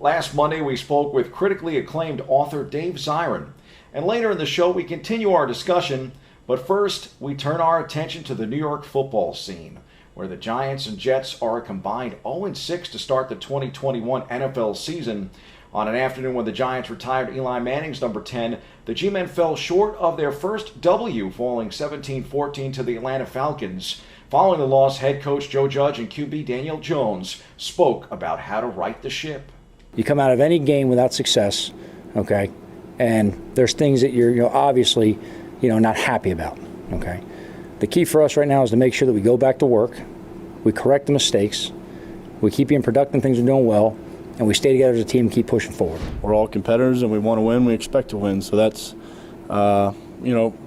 Last Monday, we spoke with critically acclaimed author Dave Zirin. And later in the show, we continue our discussion. But first, we turn our attention to the New York football scene, where the Giants and Jets are a combined 0-6 to start the 2021 NFL season. On an afternoon when the Giants retired Eli Manning's number 10, the G-men fell short of their first W, falling 17-14 to the Atlanta Falcons. Following the loss, head coach Joe Judge and QB Daniel Jones spoke about how to right the ship. You come out of any game without success, okay, and there's things that you're obviously not happy about, okay. The key for us right now is to make sure that we go back to work, we correct the mistakes, we keep being productive in things we're doing well, and we stay together as a team and keep pushing forward. We're all competitors and we want to win, we expect to win, so that's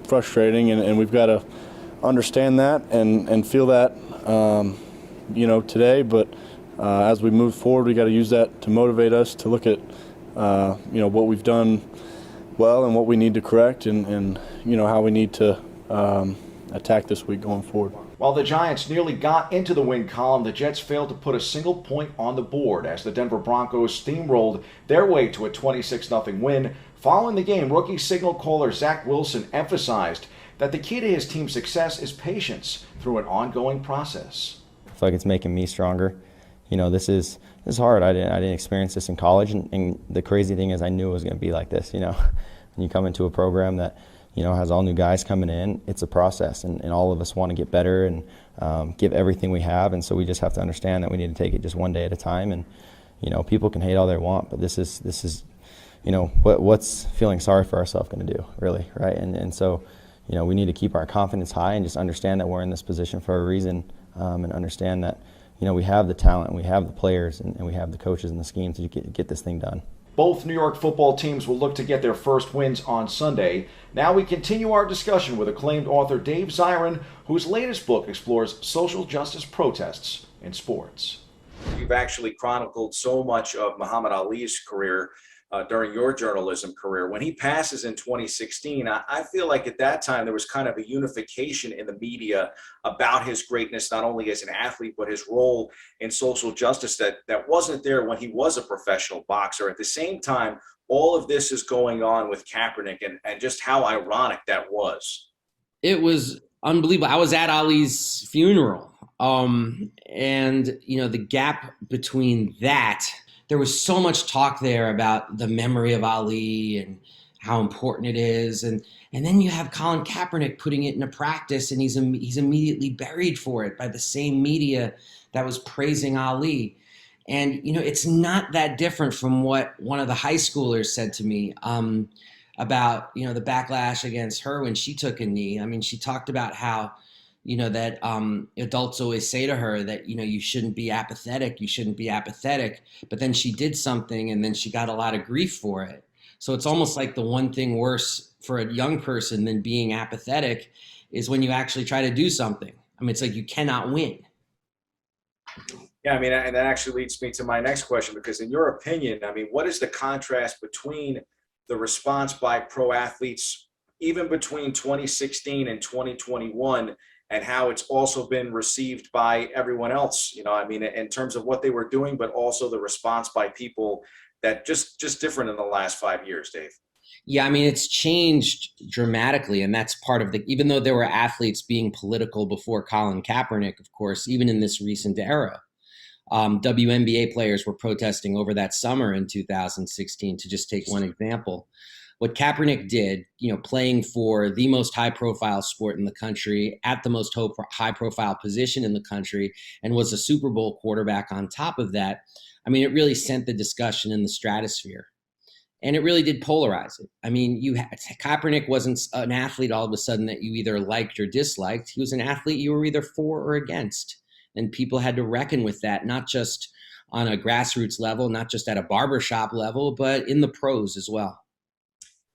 frustrating, and we've got to understand that and feel that today, but as we move forward, we got to use that to motivate us to look at what we've done well and what we need to correct and how we need to attack this week going forward. While the Giants nearly got into the win column, the Jets failed to put a single point on the board as the Denver Broncos steamrolled their way to a 26-0 win. Following the game, rookie signal caller Zach Wilson emphasized that the key to his team's success is patience through an ongoing process. I feel like it's making me stronger. This is hard. I didn't experience this in college, and the crazy thing is I knew it was going to be like this. When you come into a program that has all new guys coming in, it's a process, and all of us want to get better and give everything we have, and so we just have to understand that we need to take it just one day at a time. And people can hate all they want, but this is what's feeling sorry for ourselves going to do, really, right? And so we need to keep our confidence high and just understand that we're in this position for a reason, and understand that we have the talent, we have the players, and we have the coaches and the scheme to get this thing done. Both New York football teams will look to get their first wins on Sunday. Now we continue our discussion with acclaimed author Dave Zirin, whose latest book explores social justice protests in sports. You've actually chronicled so much of Muhammad Ali's career during your journalism career. When he passes in 2016, I feel like at that time there was kind of a unification in the media about his greatness, not only as an athlete, but his role in social justice that wasn't there when he was a professional boxer. At the same time, all of this is going on with Kaepernick, and just how ironic that was. It was unbelievable. I was at Ali's funeral, and the gap between that, there was so much talk there about the memory of Ali and how important it is. And then you have Colin Kaepernick putting it into practice, and he's immediately buried for it by the same media that was praising Ali. And, it's not that different from what one of the high schoolers said to me about, the backlash against her when she took a knee. I mean, she talked about how that adults always say to her that, you shouldn't be apathetic, but then she did something and then she got a lot of grief for it. So it's almost like the one thing worse for a young person than being apathetic is when you actually try to do something. I mean, it's like you cannot win. Yeah, and that actually leads me to my next question, because in your opinion, what is the contrast between the response by pro athletes, even between 2016 and 2021, and how it's also been received by everyone else, in terms of what they were doing, but also the response by people that just different in the last 5 years, Dave? Yeah, it's changed dramatically, and that's part of even though there were athletes being political before Colin Kaepernick, of course, even in this recent era, WNBA players were protesting over that summer in 2016, to just take one example. What Kaepernick did, playing for the most high-profile sport in the country, at the most high-profile position in the country, and was a Super Bowl quarterback on top of that, it really sent the discussion in the stratosphere. And it really did polarize it. Kaepernick wasn't an athlete all of a sudden that you either liked or disliked. He was an athlete you were either for or against. And people had to reckon with that, not just on a grassroots level, not just at a barbershop level, but in the pros as well.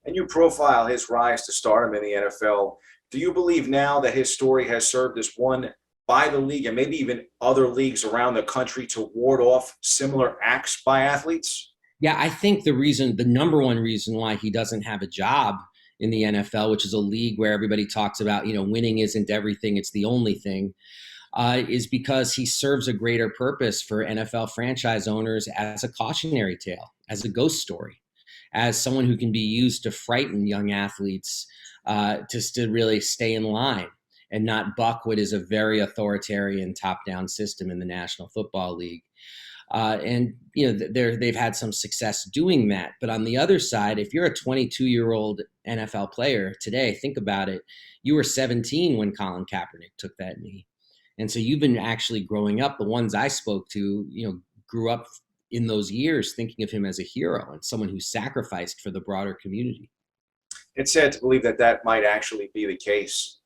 And you profile his rise to stardom in the NFL. Do you believe now that his story has served as one by the league and maybe even other leagues around the country to ward off similar acts by athletes? Yeah, I think the number one reason why he doesn't have a job in the NFL, which is a league where everybody talks about, winning isn't everything, it's the only thing. is because he serves a greater purpose for NFL franchise owners as a cautionary tale, as a ghost story, as someone who can be used to frighten young athletes just to really stay in line and not buck what is a very authoritarian top-down system in the National Football League. And they've had some success doing that. But on the other side, if you're a 22-year-old NFL player today, think about it. You were 17 when Colin Kaepernick took that knee. And so you've been actually growing up. The ones I spoke to, grew up in those years thinking of him as a hero and someone who sacrificed for the broader community. It's sad to believe that that might actually be the case.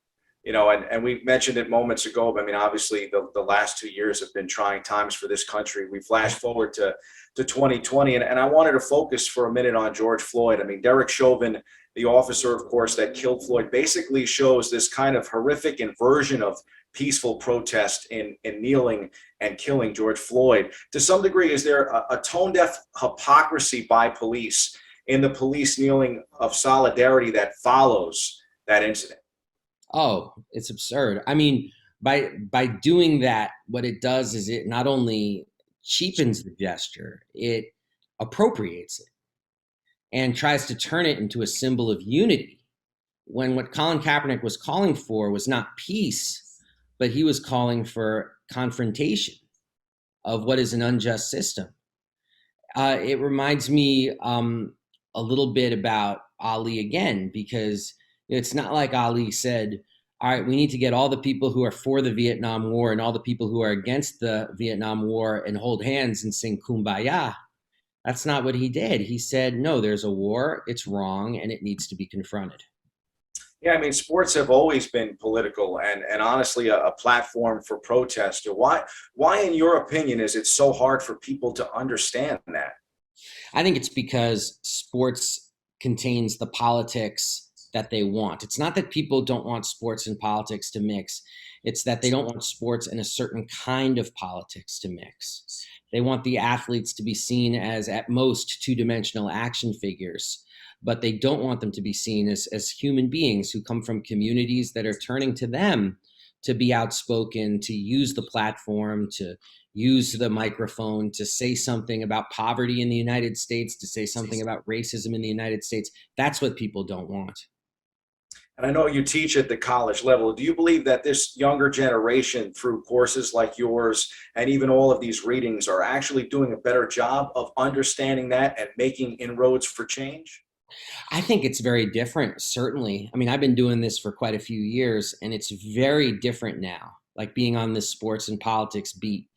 And we mentioned it moments ago, but I mean, obviously the last 2 years have been trying times for this country. We flash forward to 2020, and I wanted to focus for a minute on George Floyd. I mean, Derek Chauvin, the officer, of course, that killed Floyd, basically shows this kind of horrific inversion of peaceful protest in kneeling and killing George Floyd. To some degree, is there a tone-deaf hypocrisy by police in the police kneeling of solidarity that follows that incident? Oh, it's absurd. I mean, by doing that, what it does is it not only cheapens the gesture, it appropriates it and tries to turn it into a symbol of unity, when what Colin Kaepernick was calling for was not peace, but he was calling for confrontation of what is an unjust system. It reminds me a little bit about Ali again, because it's not like Ali said, all right, we need to get all the people who are for the Vietnam War and all the people who are against the Vietnam War and hold hands and sing Kumbaya. That's not what he did. He said, no, there's a war, it's wrong, and it needs to be confronted. Yeah, I mean, sports have always been political and honestly a platform for protest. Why, in your opinion, is it so hard for people to understand that? I think it's because sports contains the politics that they want. It's not that people don't want sports and politics to mix. It's that they don't want sports and a certain kind of politics to mix. They want the athletes to be seen as, at most, two-dimensional action figures, but they don't want them to be seen as human beings who come from communities that are turning to them to be outspoken, to use the platform, to use the microphone, to say something about poverty in the United States, to say something about racism in the United States. That's what people don't want. And I know you teach at the college level. Do you believe that this younger generation, through courses like yours and even all of these readings, are actually doing a better job of understanding that and making inroads for change? I think it's very different, certainly. I mean, I've been doing this for quite a few years, and it's very different now, like being on this sports and politics beat,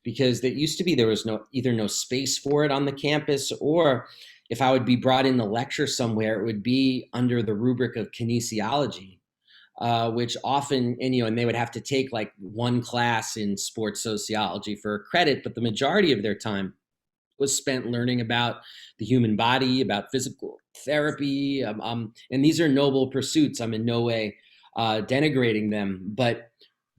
because there used to be, there was either no space for it on the campus, or if I would be brought in to lecture somewhere, it would be under the rubric of kinesiology, which often, and they would have to take like one class in sports sociology for credit, but the majority of their time was spent learning about the human body, about physical therapy. And these are noble pursuits. I'm in no way denigrating them, but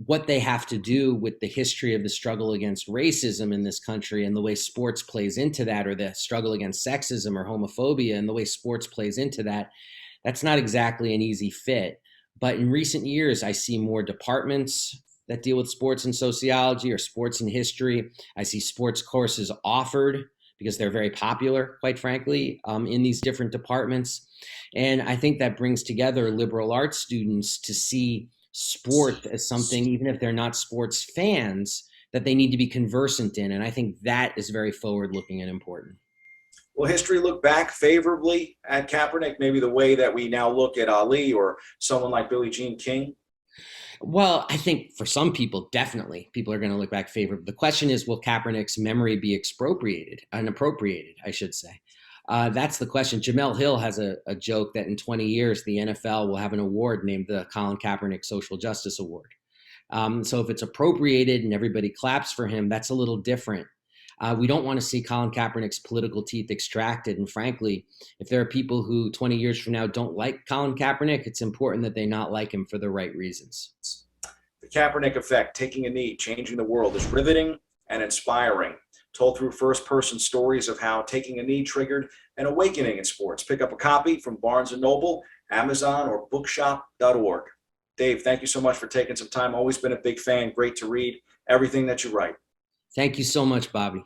what they have to do with the history of the struggle against racism in this country and the way sports plays into that, or the struggle against sexism or homophobia and the way sports plays into that, that's not exactly an easy fit. But in recent years, I see more departments that deal with sports and sociology or sports and history. I see sports courses offered because they're very popular, quite frankly, in these different departments. And I think that brings together liberal arts students to see sport as something, even if they're not sports fans, that they need to be conversant in. And I think that is very forward-looking and important. Will history look back favorably at Kaepernick, maybe the way that we now look at Ali or someone like Billie Jean King? Well, I think for some people, definitely, people are going to look back favorably. The question is, will Kaepernick's memory be unappropriated, I should say. That's the question. Jamel Hill has a joke that in 20 years, the NFL will have an award named the Colin Kaepernick Social Justice Award. So if it's appropriated and everybody claps for him, that's a little different. We don't want to see Colin Kaepernick's political teeth extracted. And frankly, if there are people who 20 years from now don't like Colin Kaepernick, it's important that they not like him for the right reasons. The Kaepernick Effect, Taking a Knee, Changing the World, is riveting and inspiring, told through first-person stories of how taking a knee triggered an awakening in sports. Pick up a copy from Barnes & Noble, Amazon, or bookshop.org. Dave, thank you so much for taking some time. Always been a big fan. Great to read everything that you write. Thank you so much, Bobby.